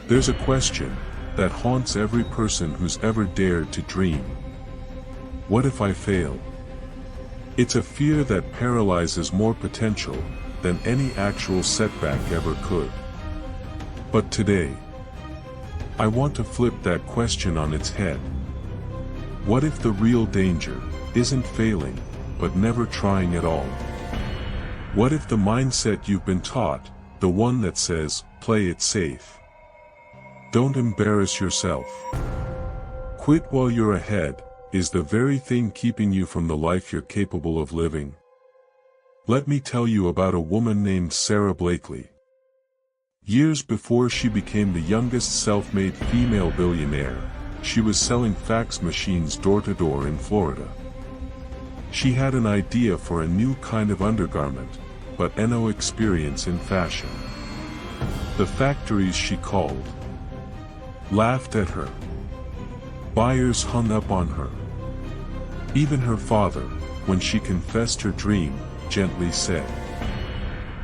There's a question that haunts every person who's ever dared to dream. What if I fail? It's a fear that paralyzes more potential than any actual setback ever could. But today, I want to flip that question on its head. What if the real danger isn't failing, but never trying at all? What if the mindset you've been taught, the one that says, play it safe, don't embarrass yourself, quit while you're ahead, is the very thing keeping you from the life you're capable of living? Let me tell you about a woman named Sarah Blakely. Years before she became the youngest self-made female billionaire, she was selling fax machines door-to-door in Florida. She had an idea for a new kind of undergarment, but no experience in fashion. The factories she called laughed at her. Buyers hung up on her. Even her father, when she confessed her dream, gently said,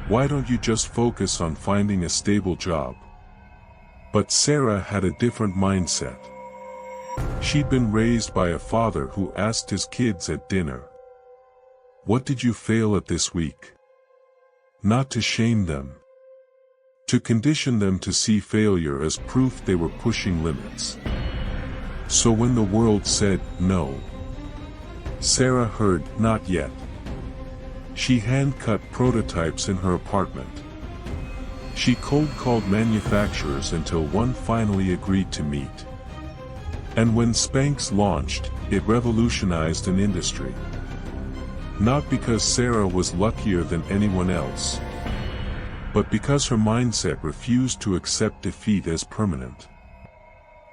"Why don't you just focus on finding a stable job?" But Sarah had a different mindset. She'd been raised by a father who asked his kids at dinner, "What did you fail at this week?" Not to shame them, to condition them to see failure as proof they were pushing limits. So when the world said no, Sarah heard, "Not yet." She hand-cut prototypes in her apartment. She cold-called manufacturers until one finally agreed to meet. And when Spanx launched, it revolutionized an industry. Not because Sarah was luckier than anyone else, but because her mindset refused to accept defeat as permanent.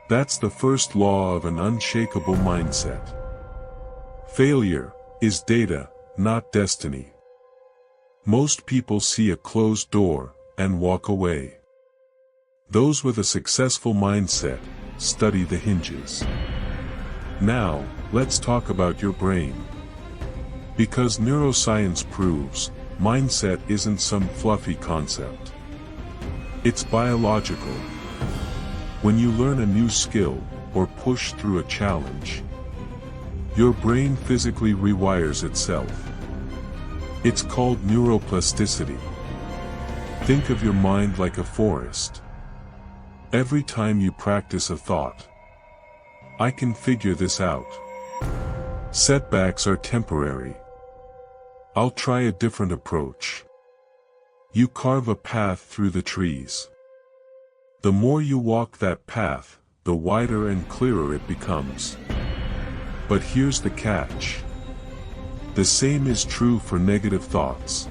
That's the first law of an unshakable mindset. Failure is data, not destiny. Most people see a closed door and walk away. Those with a successful mindset study the hinges. Now, let's talk about your brain. Because neuroscience proves, mindset isn't some fluffy concept. It's biological. When you learn a new skill, or push through a challenge, your brain physically rewires itself. It's called neuroplasticity. Think of your mind like a forest. Every time you practice a thought, "I can figure this out. Setbacks are temporary. I'll try a different approach." You carve a path through the trees. The more you walk that path, the wider and clearer it becomes. But here's the catch. The same is true for negative thoughts.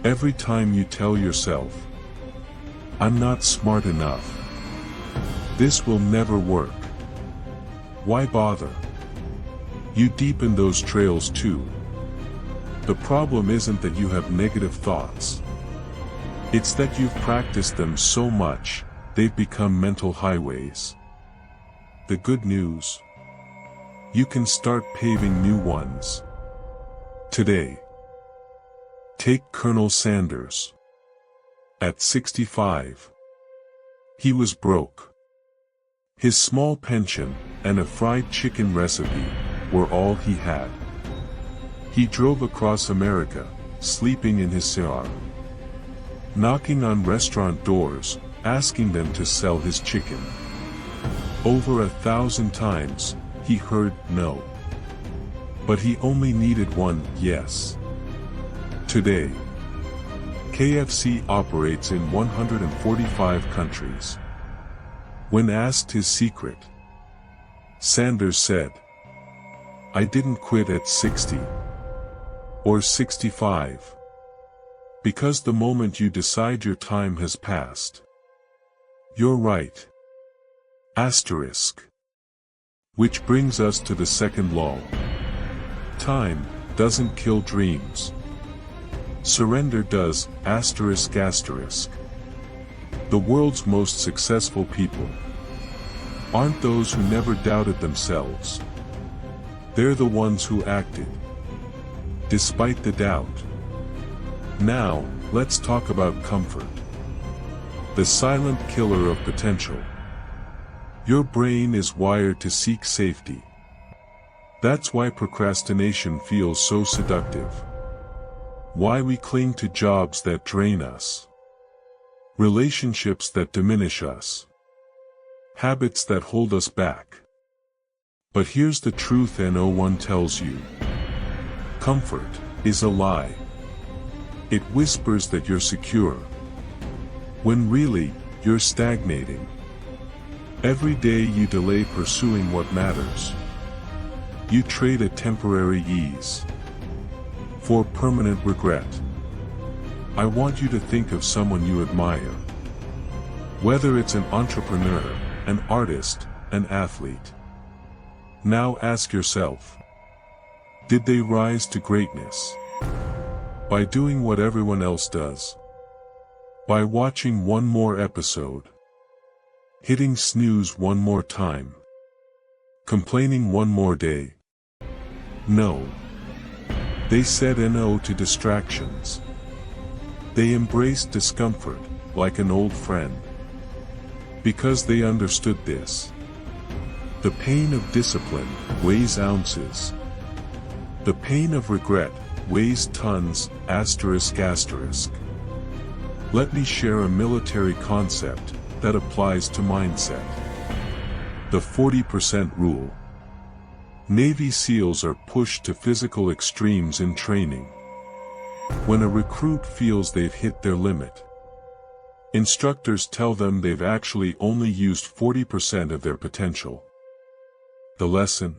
Every time you tell yourself, "I'm not smart enough. This will never work. Why bother?" you deepen those trails too. The problem isn't that you have negative thoughts. It's that you've practiced them so much, they've become mental highways. The good news? You can start paving new ones today. Take Colonel Sanders. At 65, he was broke. His small pension and a fried chicken recipe were all he had. He drove across America, sleeping in his car, knocking on restaurant doors, asking them to sell his chicken. Over 1,000 times, he heard no. But he only needed one yes. Today, KFC operates in 145 countries. When asked his secret, Sanders said, "I didn't quit at 60. Or 65. Because the moment you decide your time has passed, you're right." Asterisk. Which brings us to the second law. Time doesn't kill dreams. Surrender does, asterisk asterisk. The world's most successful people aren't those who never doubted themselves. They're the ones who acted despite the doubt. Now, let's talk about comfort. The silent killer of potential. Your brain is wired to seek safety. That's why procrastination feels so seductive. Why we cling to jobs that drain us. Relationships that diminish us. Habits that hold us back. But here's the truth no one tells you. Comfort is a lie. It whispers that you're secure, when really, you're stagnating. Every day you delay pursuing what matters. You trade a temporary ease for permanent regret. I want you to think of someone you admire. Whether it's an entrepreneur, an artist, an athlete. Now ask yourself, did they rise to greatness by doing what everyone else does? By watching one more episode, hitting snooze one more time, complaining one more day? No. They said no to distractions. They embraced discomfort, like an old friend. Because they understood this. The pain of discipline weighs ounces. The pain of regret weighs tons, asterisk asterisk. Let me share a military concept that applies to mindset. The 40% rule. Navy SEALs are pushed to physical extremes in training. When a recruit feels they've hit their limit, instructors tell them they've actually only used 40% of their potential. The lesson?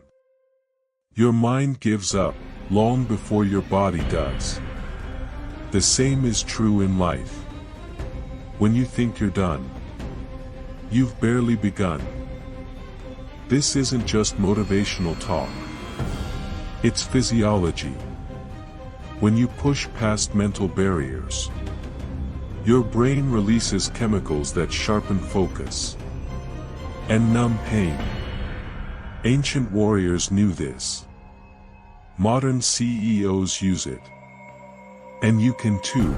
Your mind gives up long before your body does. The same is true in life. When you think you're done, you've barely begun. This isn't just motivational talk. It's physiology. When you push past mental barriers, your brain releases chemicals that sharpen focus and numb pain. Ancient warriors knew this. Modern CEOs use it. And you can too.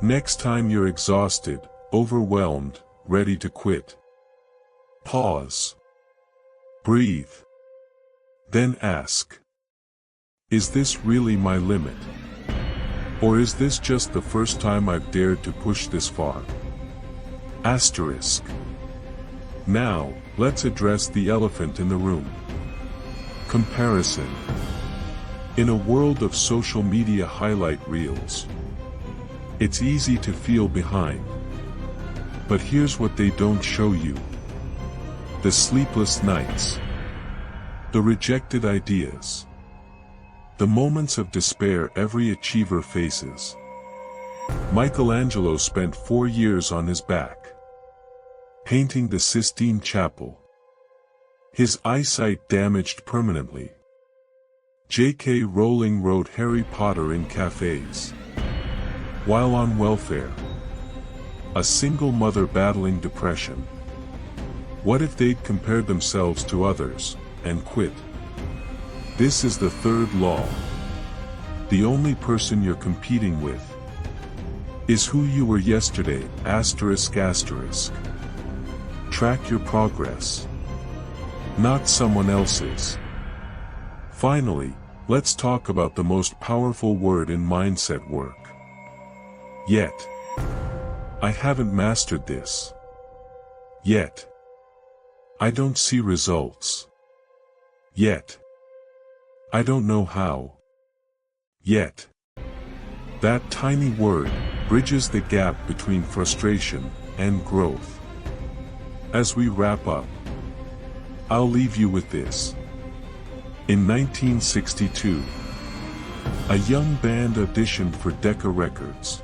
Next time you're exhausted, overwhelmed, ready to quit, pause. Breathe. Then ask, is this really my limit? Or is this just the first time I've dared to push this far? Asterisk. Now, let's address the elephant in the room. Comparison. In a world of social media highlight reels, it's easy to feel behind. But here's what they don't show you. The sleepless nights. The rejected ideas. The moments of despair every achiever faces. Michelangelo spent 4 years on his back, painting the Sistine Chapel. His eyesight damaged permanently. J.K. Rowling wrote Harry Potter in cafes, while on welfare. A single mother battling depression. What if they'd compared themselves to others, and quit? This is the third law. The only person you're competing with is who you were yesterday, asterisk asterisk. Track your progress, not someone else's. Finally, let's talk about the most powerful word in mindset work. Yet. I haven't mastered this. Yet. I don't see results. Yet. I don't know how. Yet. That tiny word bridges the gap between frustration and growth. As we wrap up, I'll leave you with this. In 1962, a young band auditioned for Decca Records.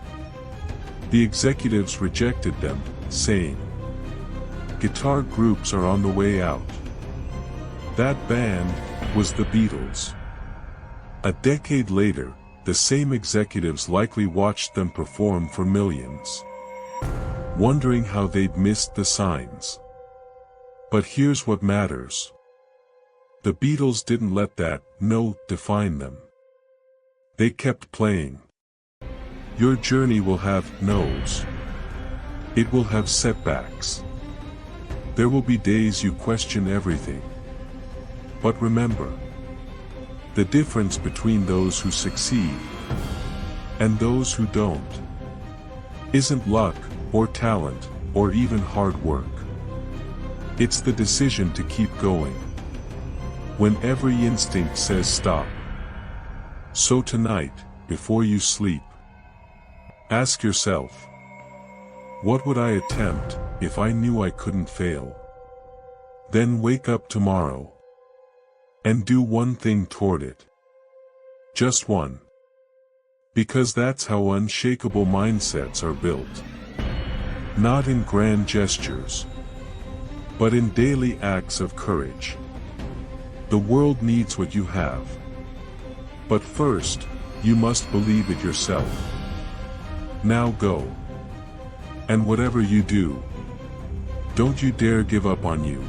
The executives rejected them, saying, "Guitar groups are on the way out." That band was the Beatles. A decade later, the same executives likely watched them perform for millions, wondering how they'd missed the signs. But here's what matters. The Beatles didn't let that no define them. They kept playing. Your journey will have no's. It will have setbacks. There will be days you question everything. But remember, the difference between those who succeed and those who don't isn't luck, or talent, or even hard work. It's the decision to keep going when every instinct says stop. So tonight, before you sleep, ask yourself, what would I attempt if I knew I couldn't fail? Then wake up tomorrow and do one thing toward it. Just one. Because that's how unshakable mindsets are built. Not in grand gestures, but in daily acts of courage. The world needs what you have. But first, you must believe it yourself. Now go. And whatever you do, don't you dare give up on you.